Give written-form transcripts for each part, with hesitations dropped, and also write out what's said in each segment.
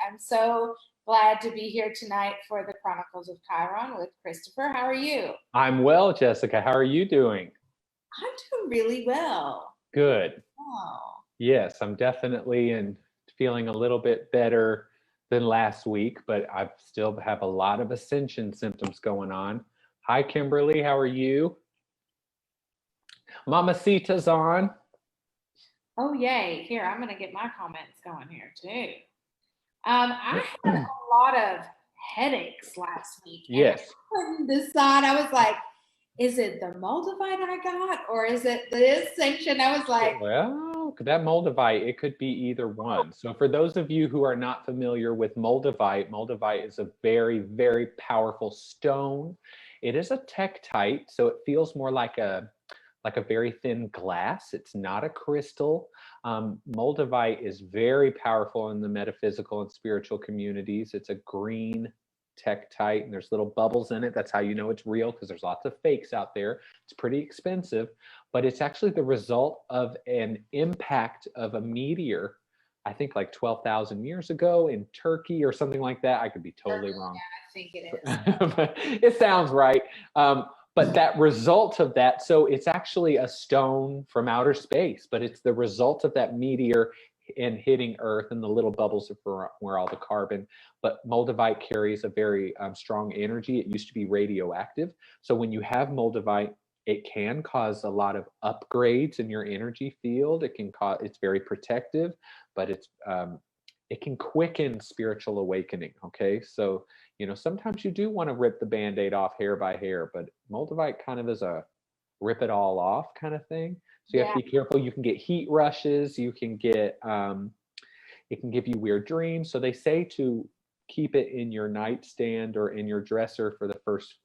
I'm so glad to be here tonight for the Chronicles of Chiron with Chrystopher. How are you? I'm well, Jessica. How are you doing? I'm doing really well. Good. Oh. Yes, I'm definitely and feeling a little bit better than last week, but I still have a lot of ascension symptoms going on. Hi, Kimberly. How are you? Mamacita's on. Oh, yay. Here, I'm going to get my comments going here too. I had a lot of headaches last week. Yes. I couldn't decide. I was like, is it the Moldavite I got or is it the ascension? I was like, well, that Moldavite, it could be either one. So for those of you who are not familiar with Moldavite, Moldavite is a very, very powerful stone. It is a tektite, so it feels more like a very thin glass. It's not a crystal. Moldavite is very powerful in the metaphysical and spiritual communities. It's a green tektite and there's little bubbles in it. That's how you know it's real, because there's lots of fakes out there. It's pretty expensive, but it's actually the result of an impact of a meteor, I think like 12,000 years ago in Turkey or something like that. I could be totally wrong. Yeah, I think it is. But it sounds right. But that result of that, so it's actually a stone from outer space, but it's the result of that meteor and hitting Earth, and the little bubbles are where all the carbon. But Moldavite carries a very strong energy. It used to be radioactive. So when you have Moldavite, it can cause a lot of upgrades in your energy field. It can cause, it's very protective, but it can quicken spiritual awakening. Okay, so sometimes you do want to rip the Band-Aid off hair by hair, but Moldavite kind of is a rip it all off kind of thing. So you have to be careful. You can get heat rushes. You can get, it can give you weird dreams. So they say to keep it in your nightstand or in your dresser for the first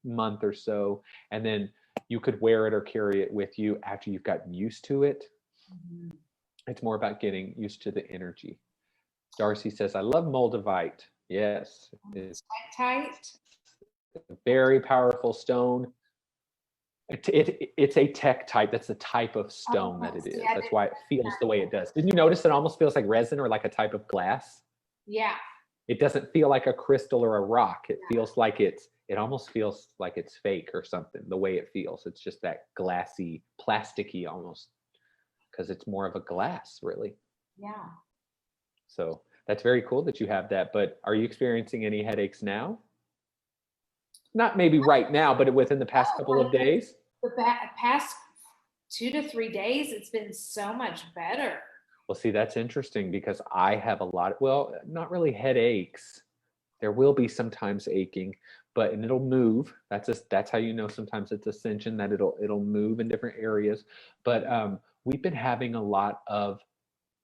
month or so. And then you could wear it or carry it with you after you've gotten used to it. Mm-hmm. It's more about getting used to the energy. Darcy says, I love Moldavite. Yes. It's a very powerful stone. It's a tektite. That's the type of stone that it is. That's why it feels the way it does. Didn't you notice it almost feels like resin or like a type of glass? Yeah. It doesn't feel like a crystal or a rock. It feels like it almost feels like it's fake or something, the way it feels. It's just that glassy, plasticky almost, because it's more of a glass, really. Yeah. So that's very cool that you have that. But are you experiencing any headaches now? Not maybe right now, but within the past couple of days? The past 2 to 3 days, it's been so much better. Well, see, that's interesting because I have a lot, well, not really headaches. There will be sometimes aching, and it'll move. That's how you know sometimes it's ascension, that it'll move in different areas. But we've been having a lot of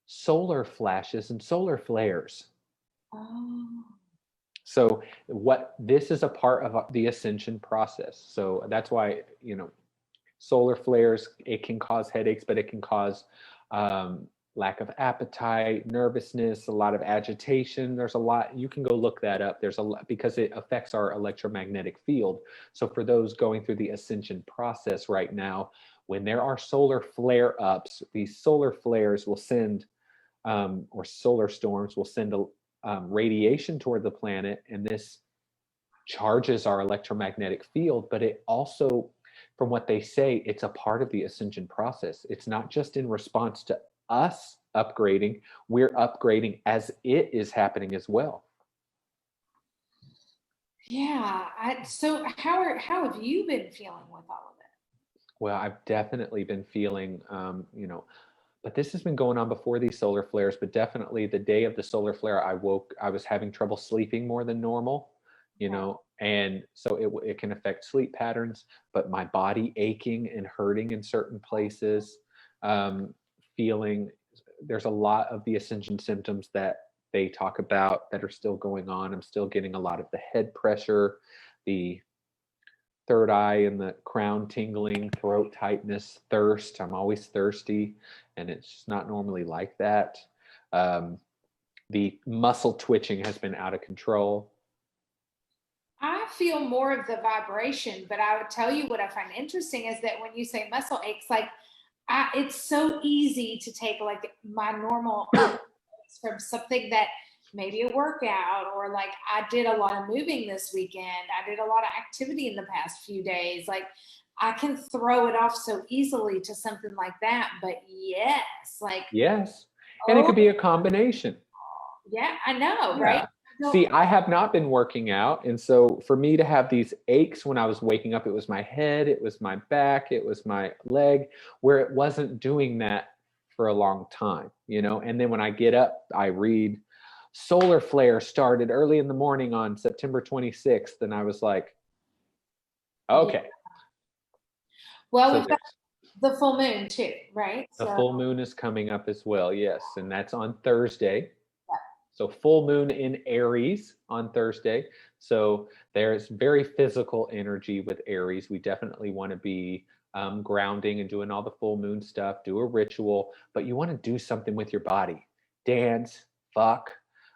solar flashes and solar flares. Oh. So this is a part of the ascension process. So that's why, solar flares, it can cause headaches, but it can cause lack of appetite, nervousness, a lot of agitation. There's a lot, you can go look that up. There's a lot, because it affects our electromagnetic field. So for those going through the ascension process right now, when there are solar flare-ups, these solar flares will send, or solar storms will send radiation toward the planet, and this charges our electromagnetic field. But it also, from what they say, it's a part of the ascension process. It's not just in response to us upgrading, we're upgrading as it is happening as well. Yeah. So how have you been feeling with all of it? Well, I've definitely been feeling, but this has been going on before these solar flares, but definitely the day of the solar flare, I was having trouble sleeping more than normal, and so it can affect sleep patterns, but my body aching and hurting in certain places, there's a lot of the ascension symptoms that they talk about that are still going on. I'm still getting a lot of the head pressure, the third eye and the crown tingling, throat tightness, thirst. I'm always thirsty, and it's just not normally like that. The muscle twitching has been out of control. I feel more of the vibration, but I would tell you what I find interesting is that when you say muscle aches, like it's so easy to take like my normal from something that maybe a workout, or like I did a lot of moving this weekend. I did a lot of activity in the past few days. Like I can throw it off so easily to something like that. But yes, like, Yes. And it oh, could be a combination. yeah, I know, right? Yeah. See, I have not been working out. And so for me to have these aches when I was waking up, it was my head, it was my back, it was my leg, where it wasn't doing that for a long time, you know? And then when I get up, I read solar flare started early in the morning on September 26th. And I was like, okay. Well, So we've got the full moon too, right? the So full moon is coming up as well. Yes. And that's on Thursday. So full moon in Aries on Thursday. So there's very physical energy with Aries. We definitely want to be grounding and doing all the full moon stuff, do a ritual, but you want to do something with your body. Dance, fuck,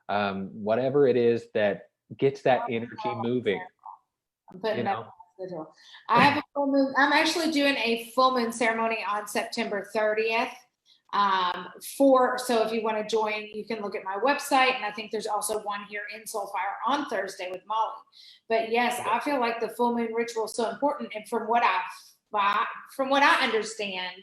whatever it is that gets that energy moving, I'm putting you that know? on the schedule. I have a full moon. I'm actually doing a full moon ceremony on September 30th. So if you want to join, you can look at my website, and I think there's also one here in Soulfire on Thursday with Molly. But yes, I feel like the full moon ritual is so important, and from what I understand,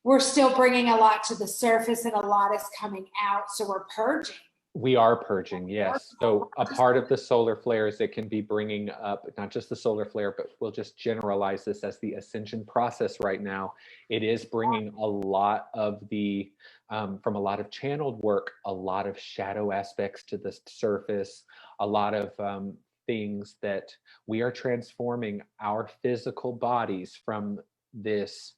we're still bringing a lot to the surface, and a lot is coming out. So we're purging. We are purging, yes. So a part of the solar flares that can be bringing up, not just the solar flare, but we'll just generalize this as the ascension process right now. It is bringing a lot of the, from a lot of channeled work, a lot of shadow aspects to the surface, a lot of things that we are transforming our physical bodies from this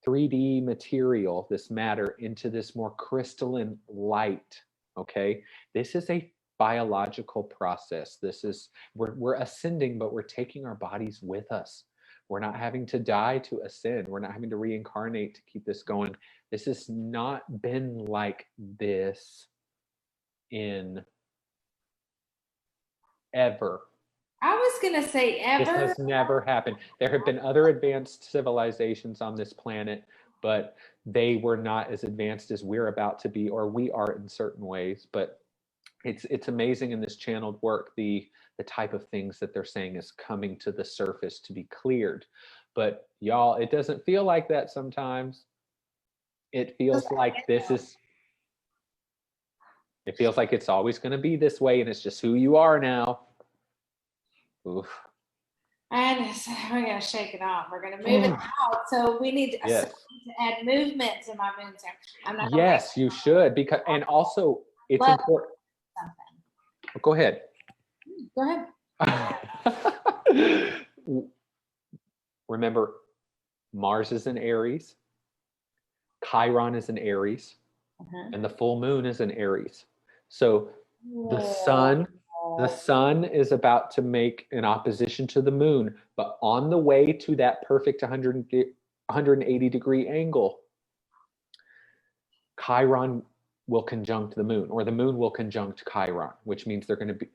3D material, this matter, into this more crystalline light. Okay, this is a biological process. This is we're ascending, but we're taking our bodies with us. We're not having to die to ascend. We're not having to reincarnate to keep this going. This has not been like this in ever. I was gonna say This ever. has never happened. There have been other advanced civilizations on this planet, but they were not as advanced as we're about to be, or we are in certain ways. But it's amazing in this channeled work, the type of things that they're saying is coming to the surface to be cleared. But y'all, it doesn't feel like that sometimes. It feels like it feels like it's always going to be this way, and it's just who you are now. Oof. And so we're gonna shake it off. We're gonna move it out. So we need Yes. to add movement to my moon ceremony. I'm not gonna Yes, you should, because, and also it's Love important. something. Oh, go ahead. Go ahead. Remember, Mars is in Aries, Chiron is in Aries, and the full moon is in Aries. So the sun is about to make an opposition to the moon, but on the way to that perfect 180 degree angle, Chiron will conjunct the moon, or the moon will conjunct Chiron, which means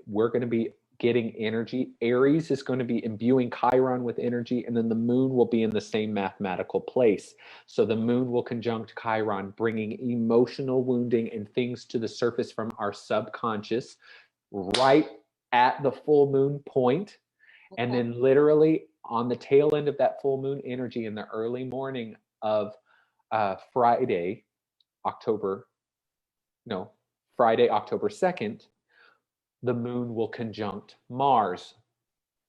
we're going to be getting energy. Aries is going to be imbuing Chiron with energy, and then the moon will be in the same mathematical place. So the moon will conjunct Chiron, bringing emotional wounding and things to the surface from our subconscious right at the full moon point. And then literally on the tail end of that full moon energy in the early morning of Friday, October 2nd, the moon will conjunct Mars.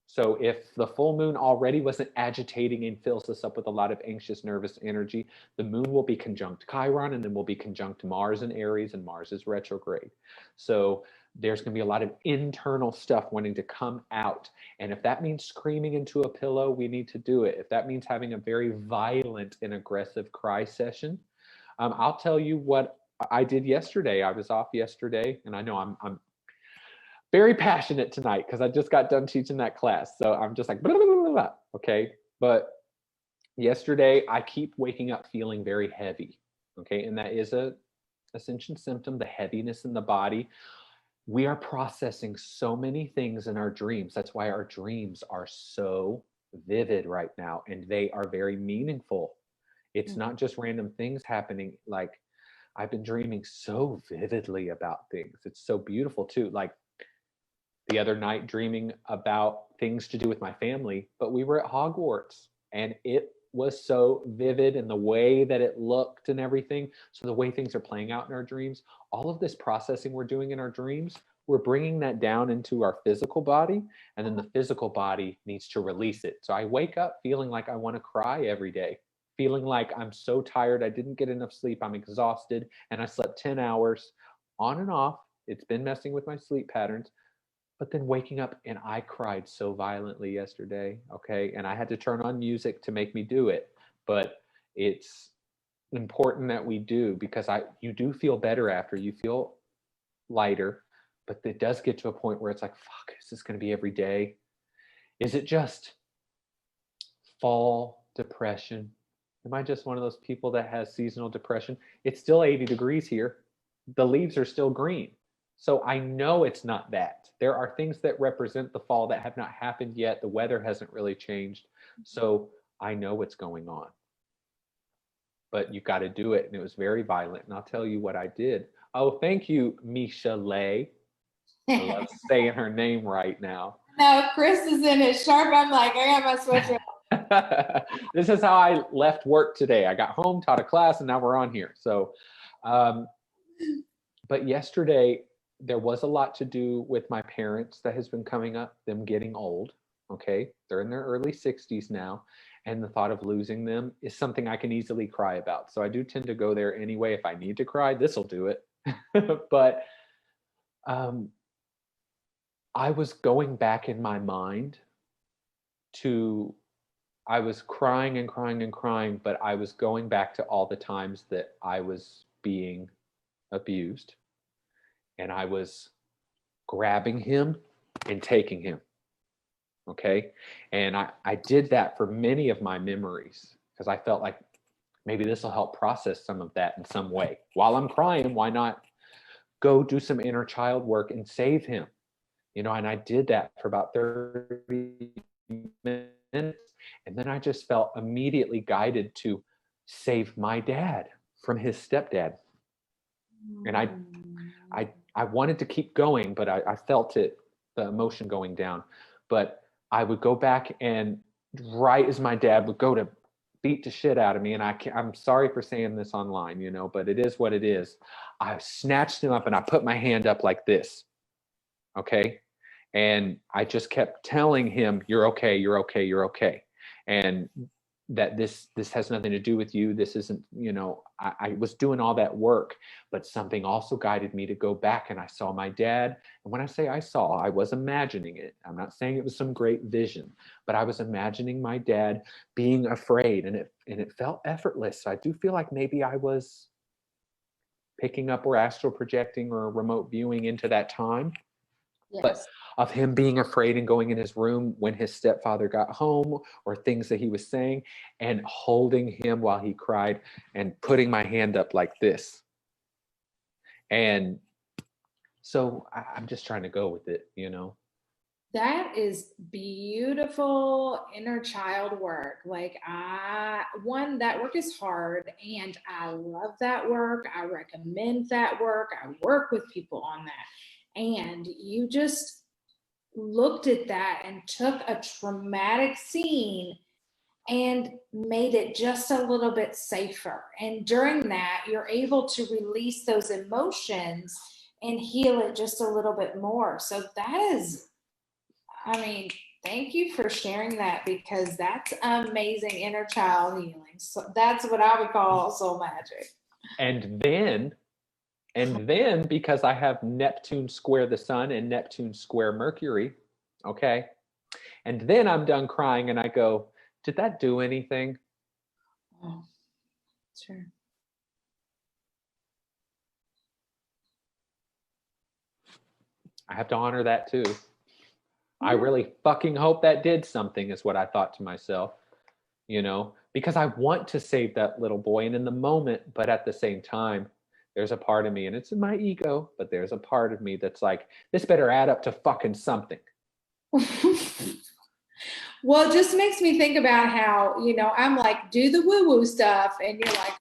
So if the full moon already wasn't agitating and fills us up with a lot of anxious, nervous energy, the moon will be conjunct Chiron, and then will be conjunct Mars in Aries, and Mars is retrograde. So there's going to be a lot of internal stuff wanting to come out. And if that means screaming into a pillow, we need to do it. If that means having a very violent and aggressive cry session, I'll tell you what I did yesterday. I was off yesterday, and I know I'm very passionate tonight because I just got done teaching that class. So I'm just like, blah, blah, blah, blah. Okay. But yesterday I keep waking up feeling very heavy. Okay. And that is a ascension symptom, the heaviness in the body. We are processing so many things in our dreams. That's why our dreams are so vivid right now, and they are very meaningful. It's not just random things happening. Like I've been dreaming so vividly about things. It's so beautiful too. Like the other night, dreaming about things to do with my family, but we were at Hogwarts and it was so vivid, and the way that it looked and everything. So the way things are playing out in our dreams, all of this processing we're doing in our dreams, we're bringing that down into our physical body, and then the physical body needs to release it. So I wake up feeling like I want to cry every day, feeling like I'm so tired, I didn't get enough sleep, I'm exhausted, and I slept 10 hours on and off. It's been messing with my sleep patterns. But then waking up, and I cried so violently yesterday, okay? And I had to turn on music to make me do it. But it's important that we do, because you do feel better after, you feel lighter, but it does get to a point where it's like, fuck, is this going to be every day? Is it just fall depression? Am I just one of those people that has seasonal depression? It's still 80 degrees here. The leaves are still green. So I know it's not that. There are things that represent the fall that have not happened yet. The weather hasn't really changed. So I know what's going on. But you got to do it. And it was very violent. And I'll tell you what I did. Oh, thank you, Michelet. I love saying her name right now. No, Chris is in it sharp. I'm like, I got my sweatshirt. This is how I left work today. I got home, taught a class, and now we're on here. So, but yesterday, there was a lot to do with my parents that has been coming up, them getting old. Okay. They're in their early 60s now. And the thought of losing them is something I can easily cry about. So I do tend to go there anyway. If I need to cry, this will do it. But I was going back in my mind I was crying and crying and crying, but I was going back to all the times that I was being abused. And I was grabbing him and taking him. Okay. And I did that for many of my memories, because I felt like maybe this will help process some of that in some way. While I'm crying, why not go do some inner child work and save him? You know, and I did that for about 30 minutes. And then I just felt immediately guided to save my dad from his stepdad. And I wanted to keep going, but I felt it, the emotion going down. But I would go back, and right as my dad would go to beat the shit out of me, and I'm sorry for saying this online, you know, but it is what it is. I snatched him up and I put my hand up like this. Okay. And I just kept telling him, you're okay, you're okay, you're okay. And that this has nothing to do with you. This isn't, you know, I was doing all that work, but something also guided me to go back, and I saw my dad. And when I say I was imagining it. I'm not saying it was some great vision, but I was imagining my dad being afraid, and it felt effortless. I do feel like maybe I was picking up or astral projecting or remote viewing into that time. Yes. But of him being afraid and going in his room when his stepfather got home, or things that he was saying, and holding him while he cried and putting my hand up like this. And so I'm just trying to go with it, you know. That is beautiful inner child work. Like that work is hard, and I love that work. I recommend that work. I work with people on that. And you just looked at that and took a traumatic scene and made it just a little bit safer. And during that, you're able to release those emotions and heal it just a little bit more. So that is, I mean, thank you for sharing that, because that's amazing inner child healing. So that's what I would call soul magic. And then because I have Neptune square the sun and Neptune square Mercury, okay? And then I'm done crying and I go, did that do anything? Oh, sure. I have to honor that too. I really fucking hope that did something, is what I thought to myself, you know, because I want to save that little boy. And in the moment, but at the same time, there's a part of me, and it's in my ego, but there's a part of me that's like, this better add up to fucking something. Well, it just makes me think about how, you know, I'm like, do the woo-woo stuff, and you're like,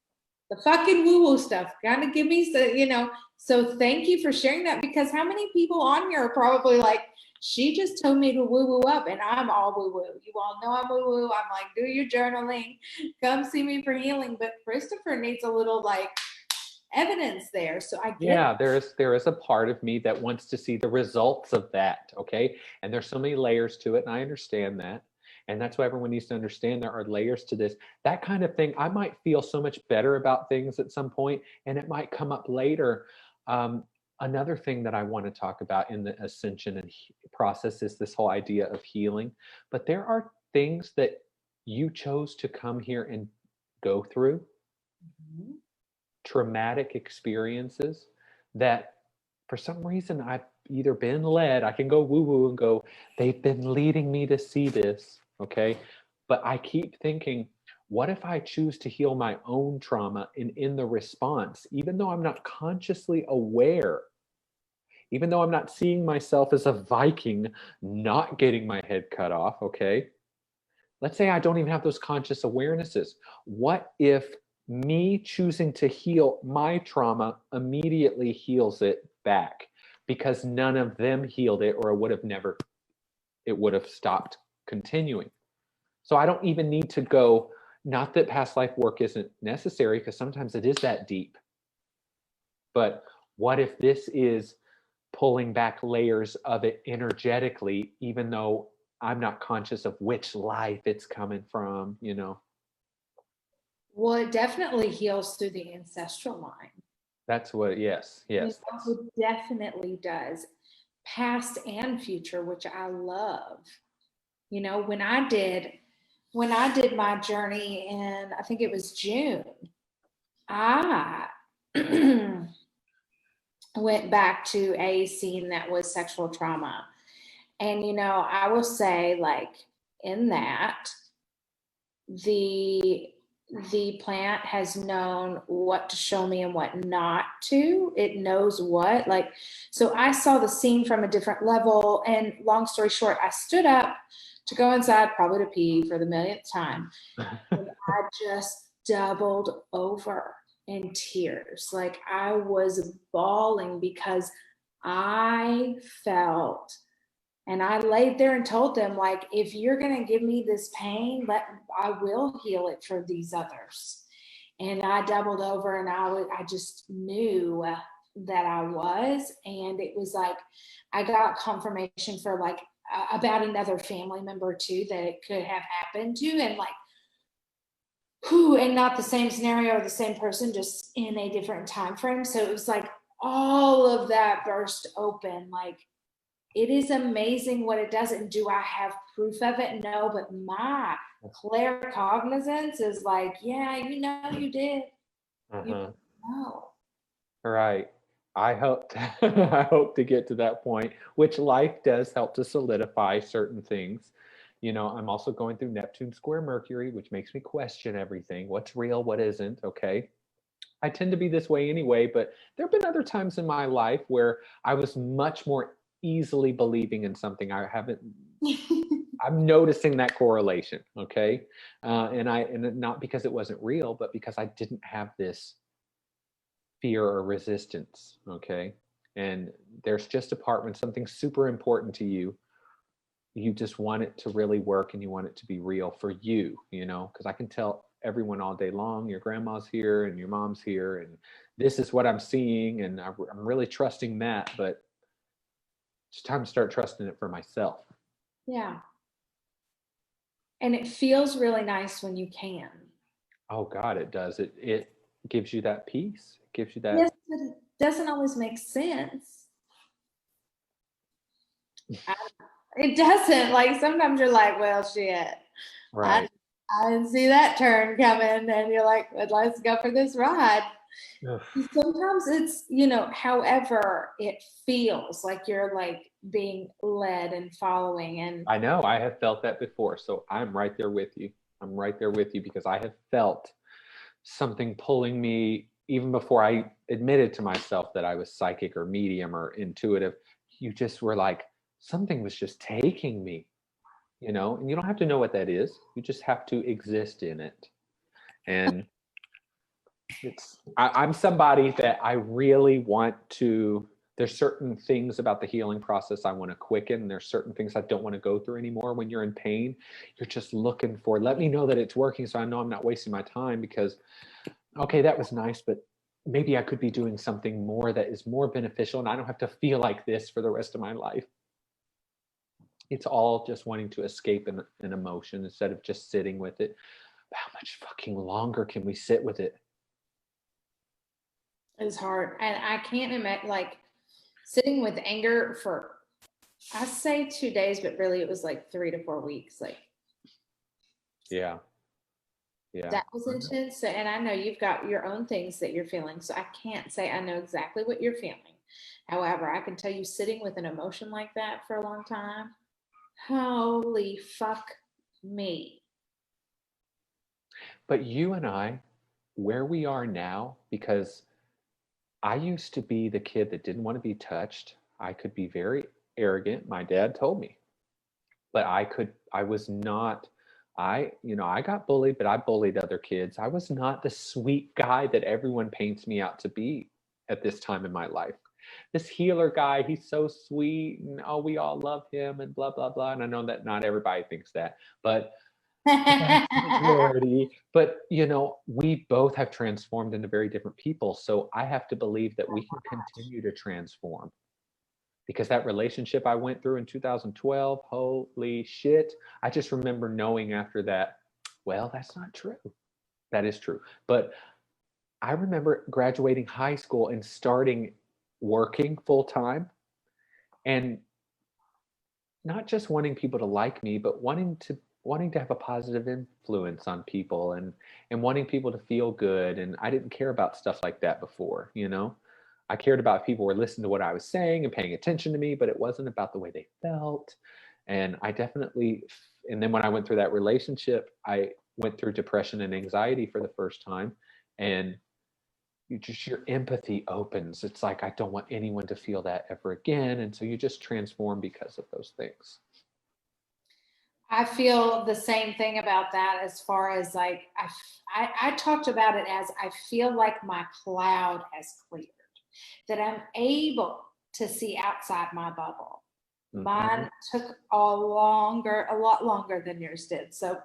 the fucking woo-woo stuff. Kind of give me some, so thank you for sharing that, because how many people on here are probably like, she just told me to woo-woo up and I'm all woo-woo. You all know I'm woo-woo. I'm like, do your journaling, come see me for healing. But Chrystopher needs a little like evidence there. So I get there is a part of me that wants to see the results of that. Okay. And there's so many layers to it. And I understand that. And that's why everyone needs to understand there are layers to this. That kind of thing, I might feel so much better about things at some point, and it might come up later. Another thing that I want to talk about in the ascension and process is this whole idea of healing. But there are things that you chose to come here and go through, traumatic experiences that for some reason I've either been led, I can go woo-woo and go, they've been leading me to see this, okay? But I keep thinking, what if I choose to heal my own trauma, and in the response, even though I'm not consciously aware, even though I'm not seeing myself as a Viking not getting my head cut off, okay? Let's say I don't even have those conscious awarenesses. What if me choosing to heal my trauma immediately heals it back? Because none of them healed it, or it would have stopped continuing. So I don't even need to go, not that past life work isn't necessary, because sometimes it is that deep. But what if this is pulling back layers of it energetically, even though I'm not conscious of which life it's coming from, Well, it definitely heals through the ancestral line. That's what, yes. It definitely does. Past and future, which I love. When I did my journey in, I think it was June, I went back to a scene that was sexual trauma. And, I will say, like, in that, the plant has known what to show me and what not to. It knows what, like, so I saw the scene from a different level. And long story short, I stood up to go inside, probably to pee for the millionth time. And I just doubled over in tears. Like, I was bawling because I felt, and I laid there and told them, like, if you're going to give me this pain, I will heal it for these others. And I doubled over, and I just knew that I was. And it was like, I got confirmation for like about another family member too, that it could have happened to. And like, and not the same scenario or the same person, just in a different time frame. So it was like all of that burst open. Like, it is amazing what it does. And do I have proof of it? No, but my claircognizance is like, yeah, you did. You know. Right. I hope I hope to get to that point, which life does help to solidify certain things. I'm also going through Neptune square Mercury, which makes me question everything. What's real, what isn't, okay? I tend to be this way anyway, but there have been other times in my life where I was much more easily believing in something. I'm noticing that correlation, okay? And not because it wasn't real, but because I didn't have this fear or resistance, okay? And there's just a part when something's super important to you, you just want it to really work and you want it to be real for you, because I can tell everyone all day long, your grandma's here and your mom's here, and this is what I'm seeing, and I'm really trusting that, but it's time to start trusting it for myself. Yeah. And it feels really nice when you can. Oh God, it does. It gives you that peace. It gives you that. Yes, but it doesn't always make sense. It doesn't. Like, sometimes you're like, well, shit. Right. I didn't see that turn coming. And you're like, well, let's go for this ride. Sometimes it's, however it feels like you're like being led and following. And I know I have felt that before. So I'm right there with you. I'm right there with you, because I have felt something pulling me even before I admitted to myself that I was psychic or medium or intuitive. You just were like, something was just taking me, and you don't have to know what that is. You just have to exist in it. And I'm somebody that I really want to, there's certain things about the healing process I want to quicken. There's certain things I don't want to go through anymore. When you're in pain, you're just looking for, let me know that it's working so I know I'm not wasting my time, because, okay, that was nice, but maybe I could be doing something more that is more beneficial and I don't have to feel like this for the rest of my life. It's all just wanting to escape an emotion instead of just sitting with it. How much fucking longer can we sit with it? It's hard. And I can't imagine, like, sitting with anger for, I say 2 days, but really it was like 3 to 4 weeks. Like, Yeah. that was intense. And I know you've got your own things that you're feeling. So I can't say I know exactly what you're feeling. However, I can tell you, sitting with an emotion like that for a long time, holy fuck me. But you and I, where we are now, because I used to be the kid that didn't want to be touched. I could be very arrogant. My dad told me, but I was not, I got bullied, but I bullied other kids. I was not the sweet guy that everyone paints me out to be at this time in my life. This healer guy, he's so sweet, and oh, we all love him, and blah, blah, blah. And I know that not everybody thinks that, but majority. But we both have transformed into very different people. So I have to believe that we can continue to transform, because that relationship I went through in 2012, holy shit. I just remember knowing after that, well, that's not true. That is true. But I remember graduating high school and starting working full time, and not just wanting people to like me, but wanting to have a positive influence on people, and wanting people to feel good. And I didn't care about stuff like that before. I cared about people were listening to what I was saying and paying attention to me, but it wasn't about the way they felt. And and then when I went through that relationship, I went through depression and anxiety for the first time. And your empathy opens. It's like, I don't want anyone to feel that ever again. And so you just transform because of those things. I feel the same thing about that, as far as like, I talked about it as, I feel like my cloud has cleared, that I'm able to see outside my bubble. Mm-hmm. Mine took a lot longer than yours did. So,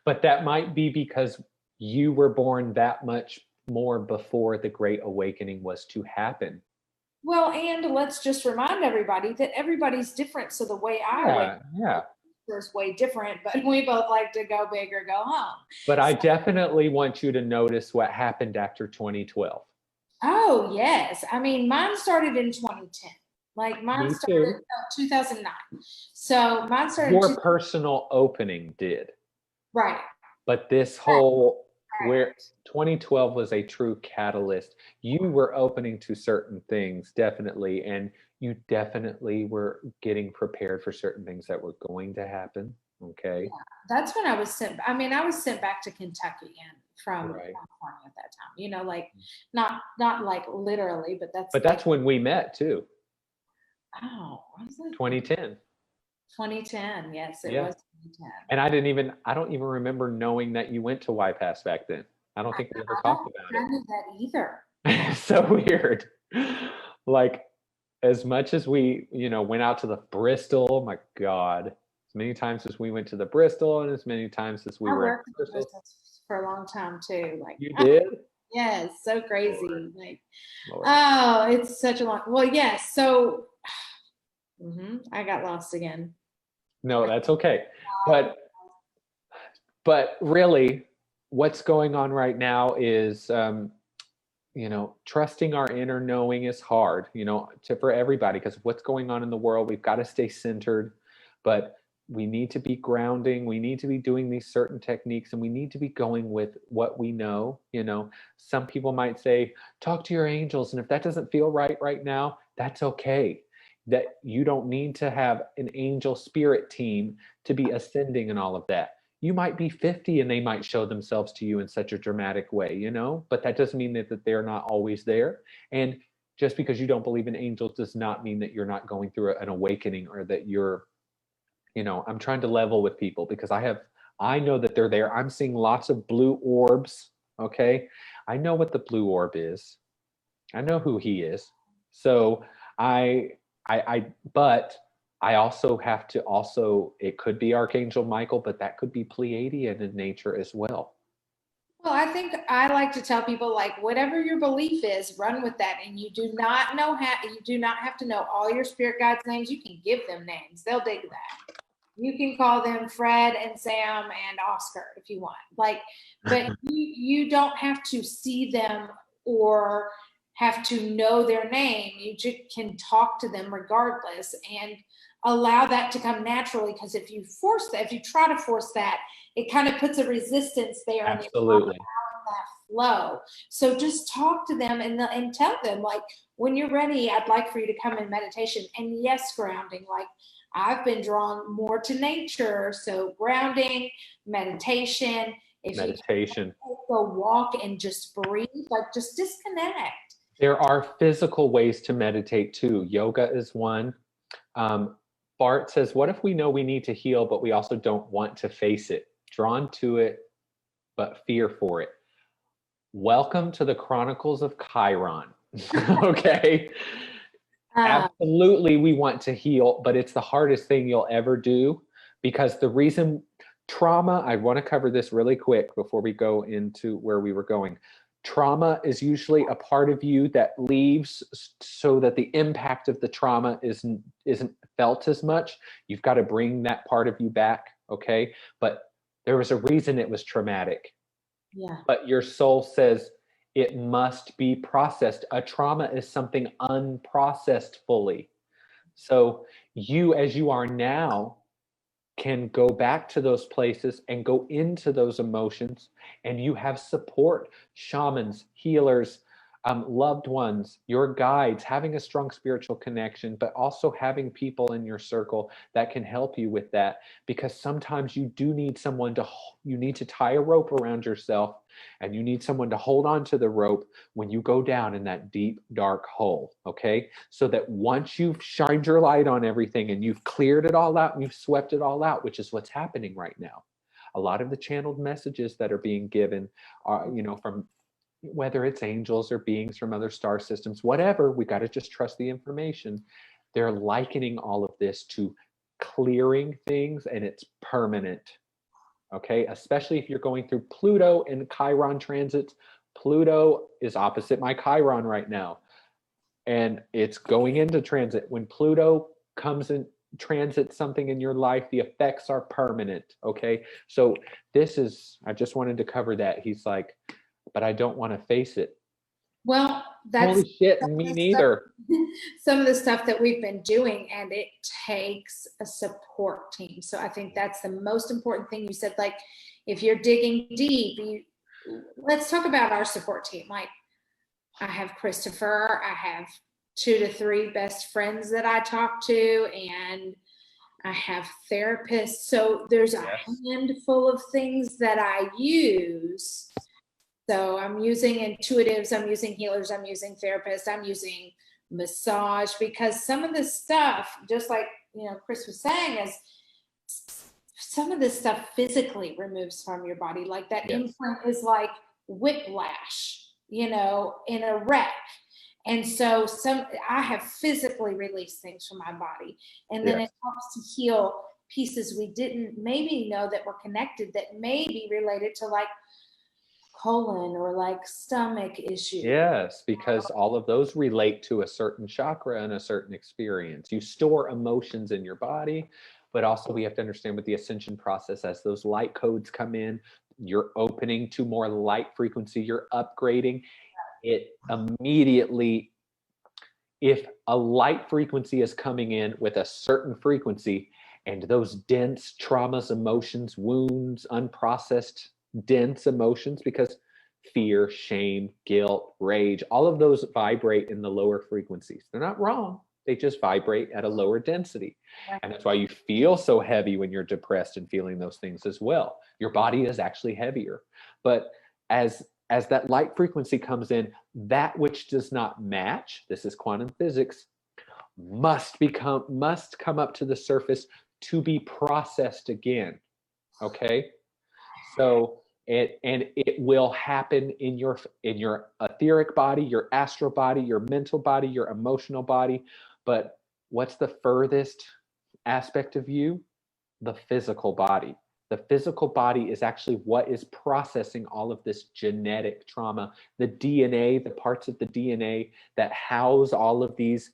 but that might be because you were born that much more before the Great Awakening was to happen. Well, and let's just remind everybody that everybody's different. So the way I is way different, but we both like to go big or go home. But I definitely want you to notice what happened after 2012. Oh, yes. I mean, mine started in 2010. Like, mine started in 2009. So mine started. Your personal opening did. Right. But this whole, where 2012 was a true catalyst, you were opening to certain things, definitely. And you definitely were getting prepared for certain things that were going to happen. Okay. Yeah, that's when I was sent. I mean, I was sent back to Kentucky and from California at that time. Like, not like literally, but that's. But that's when we met too. Oh, was it 2010? 2010, yes, it was 2010. And I don't even remember knowing that you went to YPass back then. I don't think we ever talked about it. I knew that either. So weird. Like, as much as we, went out to the Bristol, oh my God, as many times as we went to the Bristol, and as many times as we were in Bristol for a long time too. Like, you did? Yes, so crazy. Lord. Like, Lord. Oh, it's such a long. Well, yes. So, I got lost again. No, that's okay. But really, what's going on right now is, trusting our inner knowing is hard, for everybody, because what's going on in the world, we've got to stay centered, but we need to be grounding. We need to be doing these certain techniques, and we need to be going with what we know. Some people might say, talk to your angels. And if that doesn't feel right now, that's okay. That you don't need to have an angel spirit team to be ascending and all of that. You might be 50 and they might show themselves to you in such a dramatic way, but that doesn't mean that they're not always there. And just because you don't believe in angels does not mean that you're not going through an awakening, or that you're, I'm trying to level with people, because I know that they're there. I'm seeing lots of blue orbs. Okay. I know what the blue orb is. I know who he is. So but I also have to it could be Archangel Michael, but that could be Pleiadian in nature as well. Well, I think I like to tell people, like, whatever your belief is, run with that. And you do not have to know all your spirit guides' names. You can give them names. They'll dig that. You can call them Fred and Sam and Oscar if you want. But you don't have to see them or have to know their name. You just can talk to them regardless and allow that to come naturally. Because if you try to force that, it kind of puts a resistance there. Absolutely. That flow. So just talk to them and tell them, like, when you're ready, I'd like for you to come in meditation. And yes, grounding. Like, I've been drawn more to nature, so grounding, meditation. If you take a walk and just breathe, like, just disconnect. There are physical ways to meditate too. Yoga is one. Bart says, what if we know we need to heal, but we also don't want to face it? Drawn to it, but fear for it. Welcome to the Chronicles of Chiron. Okay. Absolutely, we want to heal, but it's the hardest thing you'll ever do, because the reason trauma, I want to cover this really quick before we go into where we were going. Trauma is usually a part of you that leaves so that the impact of the trauma isn't felt as much. You've got to bring that part of you back, okay? But there was a reason it was traumatic. Yeah. But your soul says it must be processed. A trauma is something unprocessed fully. So you, as you are now, can go back to those places and go into those emotions, and you have support, shamans, healers, loved ones, your guides, having a strong spiritual connection, but also having people in your circle that can help you with that. Because sometimes you do need you need to tie a rope around yourself, and you need someone to hold on to the rope when you go down in that deep, dark hole, okay? So that once you've shined your light on everything and you've cleared it all out and you've swept it all out, which is what's happening right now. A lot of the channeled messages that are being given are, from whether it's angels or beings from other star systems, whatever, we got to just trust the information. They're likening all of this to clearing things, and it's permanent. Okay, especially if you're going through Pluto and Chiron transits. Pluto is opposite my Chiron right now, and it's going into transit. When Pluto comes in transit something in your life, the effects are permanent. Okay, so I just wanted to cover that. He's like, but I don't want to face it. Well, that's holy shit, me neither. Some of the stuff that we've been doing, and it takes a support team. So I think that's the most important thing you said. Like, if you're digging deep, let's talk about our support team. Like, I have Chrystopher, I have 2 to 3 best friends that I talk to, and I have therapists. So there's a handful of things that I use. So I'm using intuitives, I'm using healers, I'm using therapists, I'm using massage, because some of this stuff, just like, Chris was saying, is some of this stuff physically removes from your body. Like, that implant is like whiplash, in a wreck. And so I have physically released things from my body, and then it helps to heal pieces we didn't maybe know that were connected, that may be related to, like, colon or like stomach issues. Yes, because all of those relate to a certain chakra and a certain experience. You store emotions in your body, but also we have to understand with the ascension process, as those light codes come in, you're opening to more light frequency, you're upgrading it immediately. If a light frequency is coming in with a certain frequency, and those dense traumas, emotions, wounds, unprocessed dense emotions, because fear, shame, guilt, rage, all of those vibrate in the lower frequencies. They're not wrong. They just vibrate at a lower density. And that's why you feel so heavy when you're depressed and feeling those things as well. Your body is actually heavier. But as that light frequency comes in, that which does not match, this is quantum physics, must come up to the surface to be processed again. Okay? So and it will happen in your etheric body, your astral body, your mental body, your emotional body. But what's the furthest aspect of you? The physical body. The physical body is actually what is processing all of this genetic trauma. The DNA, the parts of the DNA that house all of these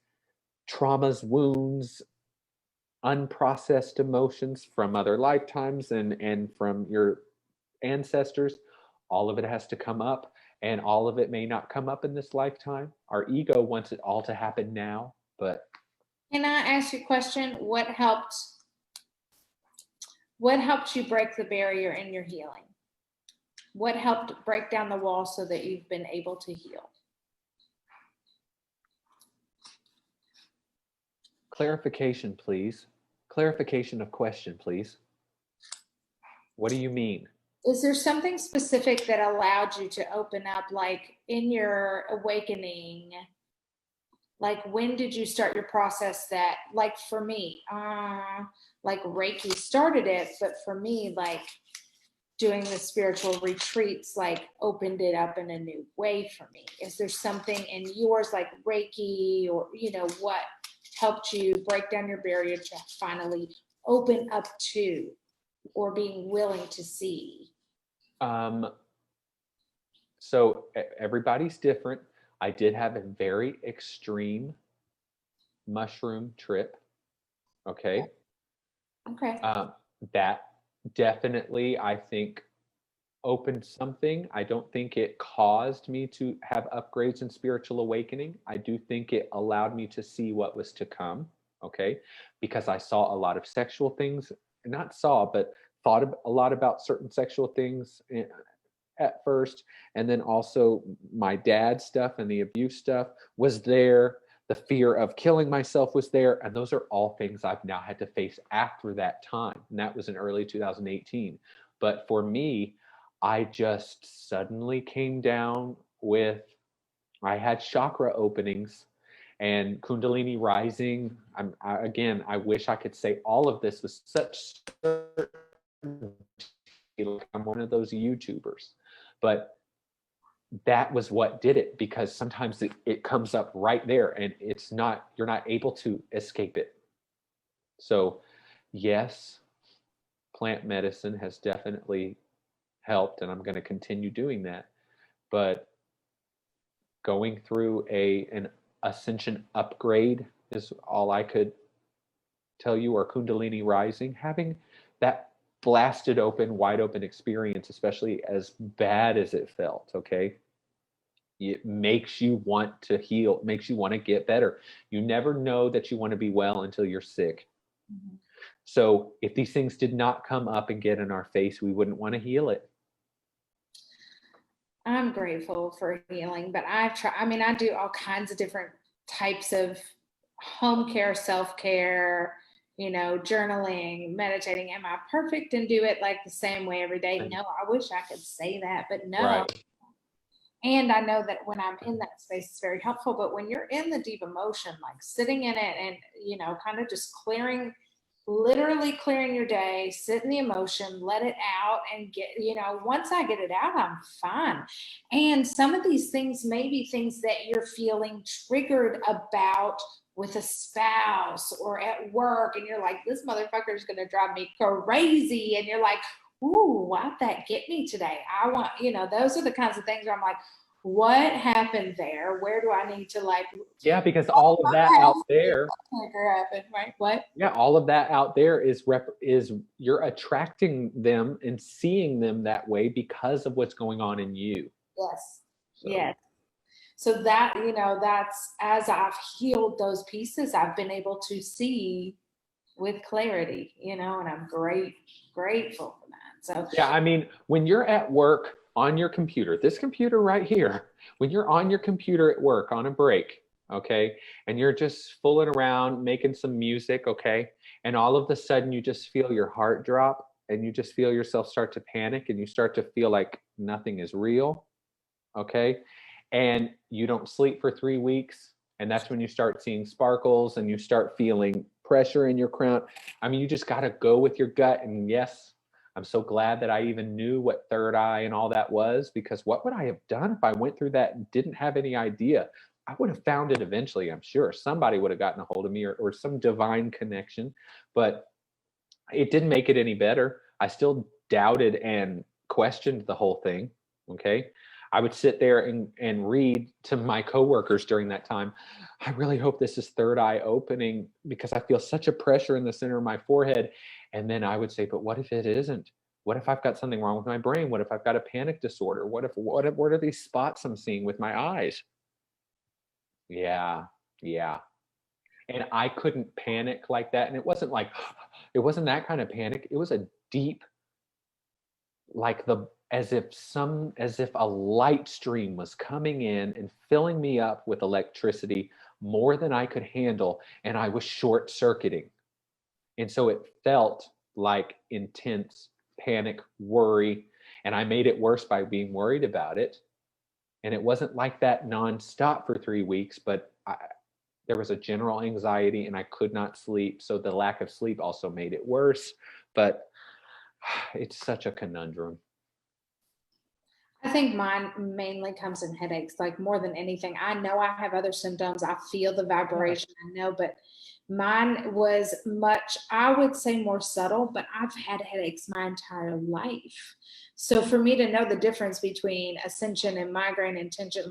traumas, wounds, unprocessed emotions from other lifetimes and from your ancestors, all of it has to come up, and all of it may not come up in this lifetime. Our ego wants it all to happen now, but Can I ask you a question? What helped you break the barrier in your healing? What helped break down the wall so that you've been able to heal? clarification, please. Clarification of question, please. What do you mean? Is there something specific that allowed you to open up, like in your awakening? Like, when did you start your process that, like for me, like Reiki started it, but for me, like doing the spiritual retreats, like opened it up in a new way for me? Is there something in yours, like Reiki, or, you know, what helped you break down your barrier to finally open up to, or being willing to see? So everybody's different. I did have a very extreme mushroom trip. Okay. Okay. That definitely, I think, opened something. I don't think it caused me to have upgrades in spiritual awakening. I do think it allowed me to see what was to come. Okay. Because I saw a lot of sexual things, not saw, but thought a lot about certain sexual things at first. And then also my dad's stuff and the abuse stuff was there. The fear of killing myself was there. And those are all things I've now had to face after that time. And that was in early 2018. But for me, I just suddenly came down with, I had chakra openings and Kundalini rising. Again, I wish I could say all of this with such certainty. I'm one of those YouTubers, but that was what did it, because sometimes it comes up right there and you're not able to escape it. So yes, plant medicine has definitely helped, and I'm going to continue doing that. But going through an ascension upgrade is all I could tell you, or Kundalini rising, having that blasted open, wide open experience, especially as bad as it felt, okay? It makes you want to heal, makes you want to get better. You never know that you want to be well until you're sick. Mm-hmm. So if these things did not come up and get in our face, we wouldn't want to heal it. I'm grateful for healing, but I do all kinds of different types of home care, self-care, you know, journaling, meditating. Am I perfect and do it like the same way every day? No, I wish I could say that, but no. Right. And I know that when I'm in that space, it's very helpful. But when you're in the deep emotion, like sitting in it and, you know, kind of just literally clearing your day, sit in the emotion, let it out, and get, you know, once I get it out, I'm fine. And some of these things may be things that you're feeling triggered about with a spouse or at work, and you're like, this motherfucker is going to drive me crazy. And you're like, ooh, why'd that get me today? I want, you know, those are the kinds of things where I'm like, what happened there? Where do I need to like? Yeah, because all of that out there happened, right? What? Yeah, all of that out there is you're attracting them and seeing them that way because of what's going on in you. Yes. So. Yes. So that, you know, that's, as I've healed those pieces, I've been able to see with clarity, you know, and I'm grateful for that. So yeah, I mean, when you're at work on your computer, this computer right here, when you're on your computer at work on a break, okay, and you're just fooling around making some music, okay, and all of a sudden you just feel your heart drop and you just feel yourself start to panic and you start to feel like nothing is real, okay, and you don't sleep for 3 weeks, and that's when you start seeing sparkles and you start feeling pressure in your crown. I mean, you just got to go with your gut. And yes, I'm so glad that I even knew what third eye and all that was, because what would I have done if I went through that and didn't have any idea? I would have found it eventually, I'm sure. Somebody would have gotten a hold of me, or some divine connection, but it didn't make it any better. I still doubted and questioned the whole thing. Okay. I would sit there and read to my coworkers during that time. I really hope this is third eye opening, because I feel such a pressure in the center of my forehead. And then I would say, but what if it isn't? What if I've got something wrong with my brain? What if I've got a panic disorder? What are these spots I'm seeing with my eyes? Yeah. Yeah. And I couldn't panic like that. And it wasn't that kind of panic. It was a deep, as if a light stream was coming in and filling me up with electricity more than I could handle. And I was short circuiting. And so it felt like intense panic, worry. And I made it worse by being worried about it. And it wasn't like that nonstop for 3 weeks, but there was a general anxiety and I could not sleep. So the lack of sleep also made it worse. But it's such a conundrum. I think mine mainly comes in headaches, like more than anything. I know I have other symptoms. I feel the vibration, I know, but mine was much, I would say, more subtle, but I've had headaches my entire life. So for me to know the difference between ascension and migraine and tension,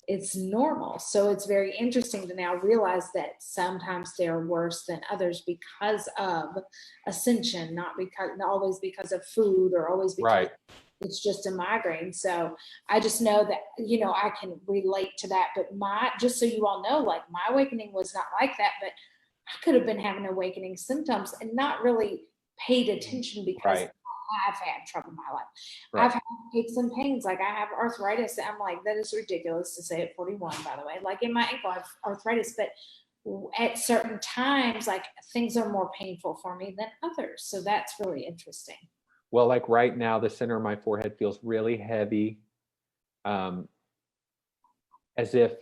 it's normal. So it's very interesting to now realize that sometimes they're worse than others because of ascension, not always because of food, or always because Right. it's just a migraine. So I just know that, I can relate to that. But just so you all know, like, my awakening was not like that, but I could have been having awakening symptoms and not really paid attention, because Right. I've had trouble in my life. Right. I've had aches and pains. Like, I have arthritis. I'm like, that is ridiculous to say at 41, by the way. Like, in my ankle, I have arthritis, but at certain times, like, things are more painful for me than others. So that's really interesting. Well, like right now, the center of my forehead feels really heavy, as if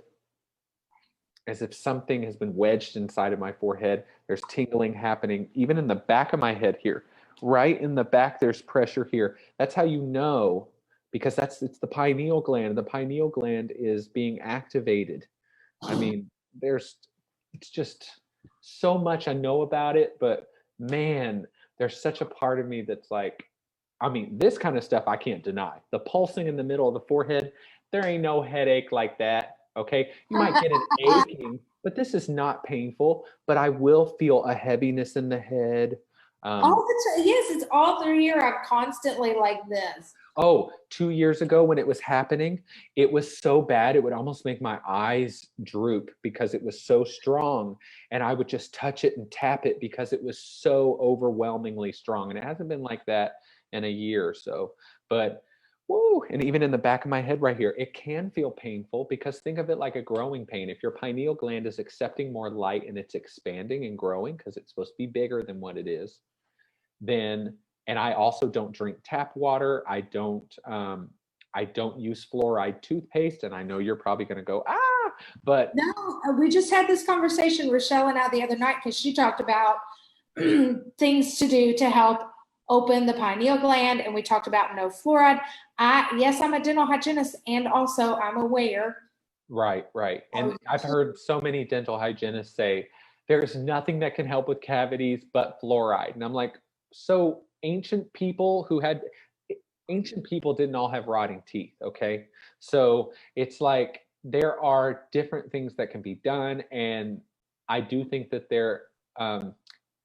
something has been wedged inside of my forehead. There's tingling happening, even in the back of my head here. Right in the back, there's pressure here. That's how you know, because it's the pineal gland. The pineal gland is being activated. I mean, it's just so much I know about it, but man, there's such a part of me that's like, I mean, this kind of stuff I can't deny. The pulsing in the middle of the forehead, there ain't no headache like that. Okay. You might get an aching, but this is not painful. But I will feel a heaviness in the head. Yes, it's all through here. I'm constantly like this. Oh, 2 years ago when it was happening, it was so bad, it would almost make my eyes droop because it was so strong. And I would just touch it and tap it because it was so overwhelmingly strong. And it hasn't been like that in a year or so. But whoa, and even in the back of my head right here, it can feel painful, because think of it like a growing pain. If your pineal gland is accepting more light and it's expanding and growing because it's supposed to be bigger than what it is, then, and I also don't drink tap water. I don't use fluoride toothpaste. And I know you're probably going to go, but no, we just had this conversation, Rochelle and I, the other night, because she talked about things to do to help open the pineal gland, and we talked about no fluoride. Yes, I'm a dental hygienist, and also I'm aware. Right. And I've heard so many dental hygienists say there's nothing that can help with cavities but fluoride. And I'm like, so ancient people didn't all have rotting teeth. Okay. So it's like, there are different things that can be done. And I do think that they're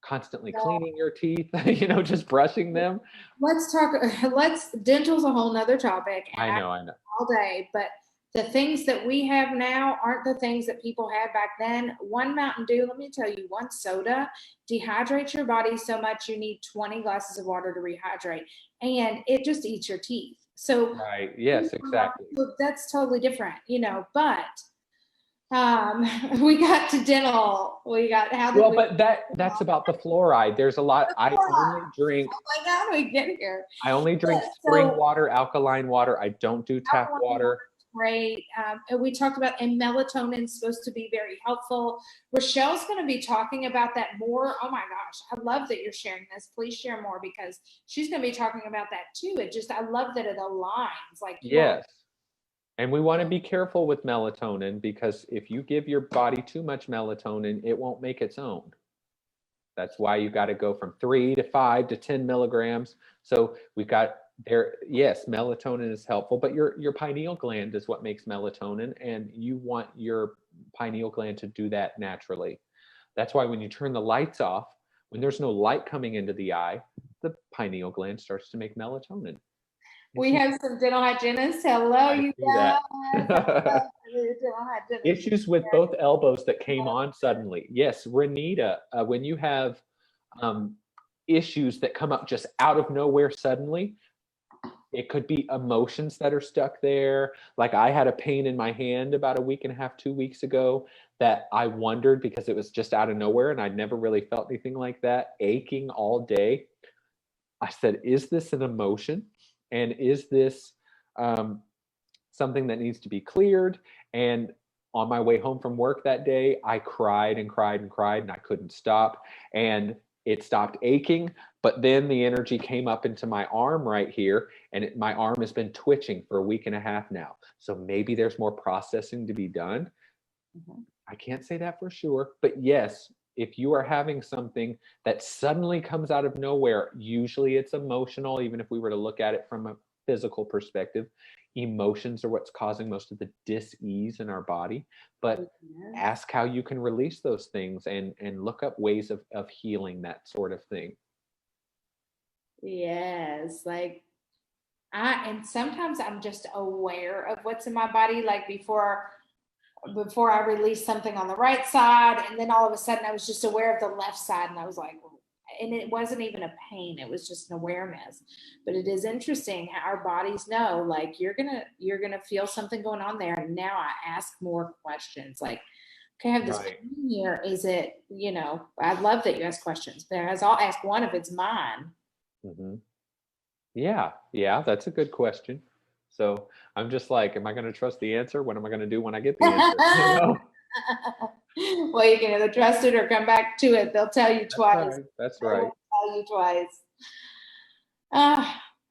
constantly cleaning your teeth, just brushing them. Dental's a whole nother topic. I know. All day, but the things that we have now aren't the things that people had back then. One Mountain Dew, let me tell you, one soda dehydrates your body so much you need 20 glasses of water to rehydrate, and it just eats your teeth. So right, yes, exactly. That's totally different, but we got to dental. But that's about the fluoride. There's a lot. I only drink. Like, how do we get here? I only drink spring water, alkaline water. I don't do tap water. great. And we talked about, and melatonin is supposed to be very helpful. Rochelle's going to be talking about that more. Oh my gosh, I love that you're sharing this. Please share more, because she's going to be talking about that too. I love that it aligns. Like, Yes. And we want to be careful with melatonin, because if you give your body too much melatonin, it won't make its own. That's why you got to go from 3 to 5 to 10 milligrams. So we've got there, yes, melatonin is helpful, but your pineal gland is what makes melatonin, and you want your pineal gland to do that naturally. That's why when you turn the lights off, when there's no light coming into the eye, the pineal gland starts to make melatonin. we have some dental hygienists. Hello, you guys. Issues with both elbows that came on suddenly. Yes, Renita, when you have issues that come up just out of nowhere suddenly, it could be emotions that are stuck there. Like I had a pain in my hand about a week and a half, 2 weeks ago that I wondered, because it was just out of nowhere and I'd never really felt anything like that, aching all day. I said, is this an emotion? And is this something that needs to be cleared? And on my way home from work that day, I cried and cried and cried, and I couldn't stop. And it stopped aching, but then the energy came up into my arm right here, and my arm has been twitching for a week and a half now. So maybe there's more processing to be done. I can't say that for sure, but yes, if you are having something that suddenly comes out of nowhere, usually it's emotional. Even if we were to look at it from a physical perspective, emotions are what's causing most of the dis-ease in our body. But ask how you can release those things, and look up ways of healing that sort of thing. Yes, like and sometimes I'm just aware of what's in my body, like before I released something on the right side, and then all of a sudden I was just aware of the left side, and I was like, and it wasn't even a pain, it was just an awareness. But it is interesting how our bodies know, like, you're gonna feel something going on there. And now I ask more questions, like, okay, I have this pain here, is it, I love that you ask questions, but as I'll ask one if it's mine. Yeah, that's a good question. So I'm just like, am I going to trust the answer? What am I going to do when I get the answer? Well, you can either trust it or come back to it. They'll tell you twice. That's right. They'll tell you twice.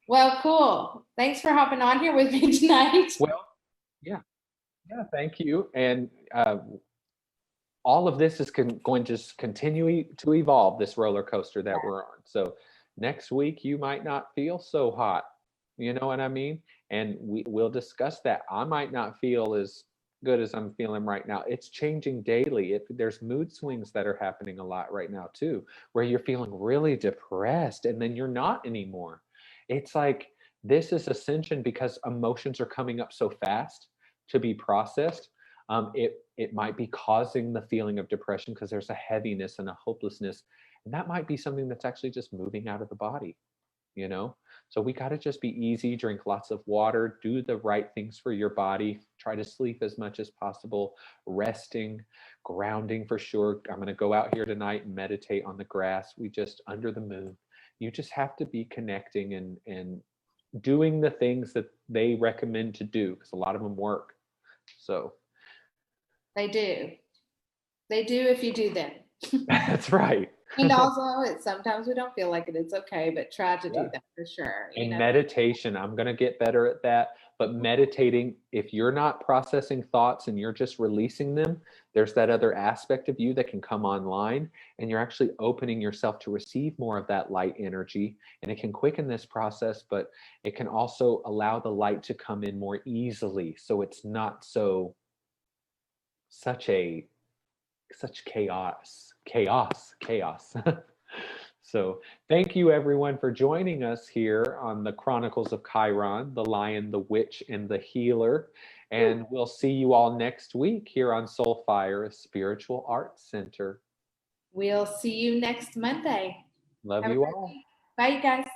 Well, cool. Thanks for hopping on here with me tonight. Well, yeah, thank you. And all of this is going to just continue to evolve, this roller coaster that we're on. So next week, you might not feel so hot. You know what I mean? And we'll discuss that. I might not feel as good as I'm feeling right now. It's changing daily. There's mood swings that are happening a lot right now too, where you're feeling really depressed and then you're not anymore. It's like, this is ascension because emotions are coming up so fast to be processed. It might be causing the feeling of depression because there's a heaviness and a hopelessness. And that might be something that's actually just moving out of the body, So we got to just be easy, drink lots of water, do the right things for your body, try to sleep as much as possible, resting, grounding for sure. I'm going to go out here tonight and meditate on the grass. We just under the moon. You just have to be connecting and doing the things that they recommend to do, because a lot of them work. So they do if you do them. That's right. And also, sometimes we don't feel like it. It's okay, but try to do that for sure. And meditation, I'm going to get better at that. But meditating, if you're not processing thoughts and you're just releasing them, there's that other aspect of you that can come online, and you're actually opening yourself to receive more of that light energy. And it can quicken this process, but it can also allow the light to come in more easily. So it's not such chaos. So thank you everyone for joining us here on the Chronicles of Chiron, the Lion, the Witch, and the Healer. And we'll see you all next week here on Soulfire, a spiritual arts center. We'll see you next Monday. Love you all. Bye, you guys.